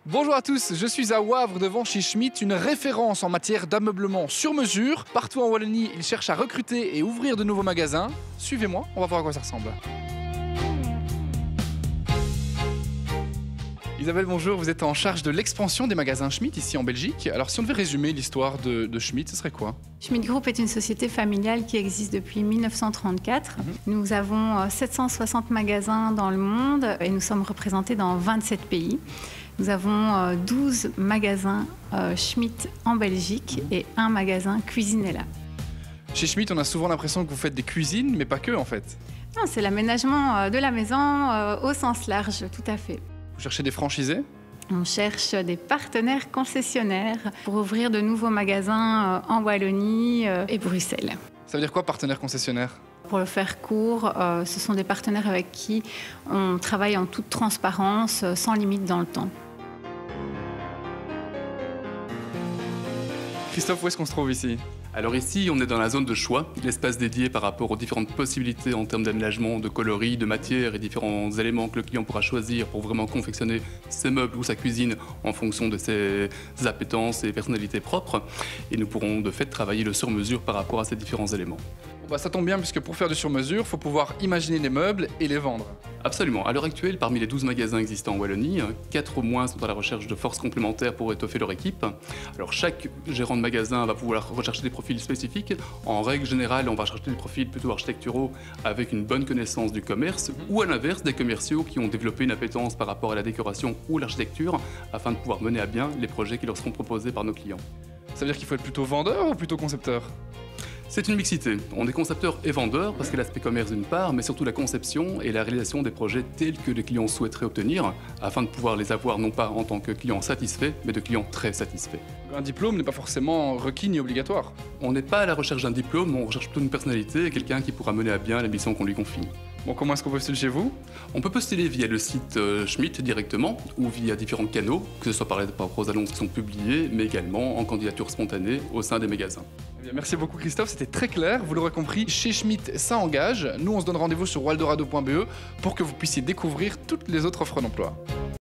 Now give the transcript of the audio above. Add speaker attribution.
Speaker 1: Bonjour à tous, je suis à Wavre devant chez Schmitt, une référence en matière d'ameublement sur mesure. Partout en Wallonie, ils cherchent à recruter et ouvrir de nouveaux magasins. Suivez-moi, on va voir à quoi ça ressemble. Isabelle, bonjour, vous êtes en charge de l'expansion des magasins Schmitt ici en Belgique. Alors si on devait résumer l'histoire de Schmitt, ce serait quoi?
Speaker 2: Schmitt Group est une société familiale qui existe depuis 1934. Nous avons 760 magasins dans le monde et nous sommes représentés dans 27 pays. Nous avons 12 magasins Schmitt en Belgique et un magasin Cuisinella.
Speaker 1: Chez Schmitt, on a souvent l'impression que vous faites des cuisines, mais pas que en fait.
Speaker 2: Non, c'est l'aménagement de la maison au sens large, tout à fait.
Speaker 1: Vous cherchez des franchisés?
Speaker 2: On cherche des partenaires concessionnaires pour ouvrir de nouveaux magasins en Wallonie et Bruxelles.
Speaker 1: Ça veut dire quoi, partenaire concessionnaire?
Speaker 2: Pour le faire court, ce sont des partenaires avec qui on travaille en toute transparence, sans limite dans le temps.
Speaker 1: Christophe, où est-ce qu'on se trouve ici?
Speaker 3: Alors ici, on est dans la zone de choix, l'espace dédié par rapport aux différentes possibilités en termes d'aménagement, de coloris, de matières et différents éléments que le client pourra choisir pour vraiment confectionner ses meubles ou sa cuisine en fonction de ses appétences et personnalités propres. Et nous pourrons de fait travailler le sur-mesure par rapport à ces différents éléments.
Speaker 1: Ça tombe bien puisque pour faire du sur-mesure, il faut pouvoir imaginer les meubles et les vendre.
Speaker 3: Absolument. À l'heure actuelle, parmi les 12 magasins existants en Wallonie, 4 au moins sont à la recherche de forces complémentaires pour étoffer leur équipe. Alors chaque gérant de magasin va pouvoir rechercher des profils spécifiques. En règle générale, on va chercher des profils plutôt architecturaux avec une bonne connaissance du commerce ou à l'inverse, des commerciaux qui ont développé une appétence par rapport à la décoration ou l'architecture afin de pouvoir mener à bien les projets qui leur seront proposés par nos clients.
Speaker 1: Ça veut dire qu'il faut être plutôt vendeur ou plutôt concepteur?
Speaker 3: C'est une mixité. On est concepteur et vendeur parce que l'aspect commerce d'une part, mais surtout la conception et la réalisation des projets tels que les clients souhaiteraient obtenir afin de pouvoir les avoir non pas en tant que clients satisfaits, mais de clients très satisfaits.
Speaker 1: Un diplôme n'est pas forcément requis ni obligatoire.
Speaker 3: On n'est pas à la recherche d'un diplôme, on recherche plutôt une personnalité et quelqu'un qui pourra mener à bien la mission qu'on lui confie.
Speaker 1: Bon, comment est-ce qu'on postule chez vous?
Speaker 3: On peut postuler via le site Schmitt directement ou via différents canaux, que ce soit par rapport aux annonces qui sont publiées, mais également en candidature spontanée au sein des magasins.
Speaker 1: Eh bien, merci beaucoup Christophe, c'était très clair. Vous l'aurez compris, chez Schmitt, ça engage. Nous, on se donne rendez-vous sur waldorado.be pour que vous puissiez découvrir toutes les autres offres d'emploi.